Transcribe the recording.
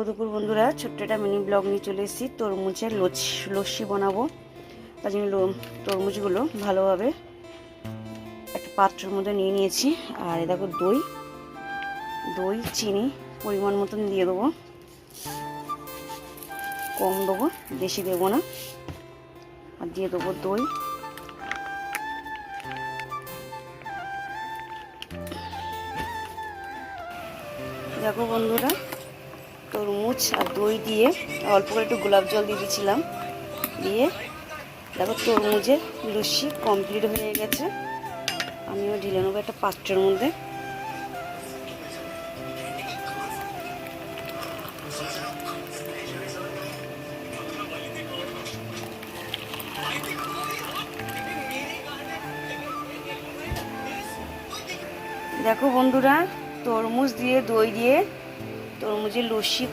দুপুর বন্ধুরা, ছোট্ট একটা মিনি ব্লগ নিয়ে চলে এসেছি। তরমুজের লস্যি বানাবো। তার জন্য তরমুজগুলো ভালোভাবে একটা পাত্রের মধ্যে নিয়ে নিয়েছি। আর এ দেখো দই চিনি পরিমাণ মতন দিয়ে দেবো, কম দেবো, বেশি দেবো না। আর দিয়ে দেবো দই, দেখো বন্ধুরা তরমুজ আর দই দিয়ে অল্প করে একটু গোলাপ জল দিয়ে দিয়েছিলাম। দিয়ে দেখো তরমুজের লস্যি কমপ্লিট হয়ে গেছে। আমিও ঢেলে নেবো একটা পাত্রের মধ্যে। দেখো বন্ধুরা, তরমুজ দিয়ে দই দিয়ে তরমুজের লস্যি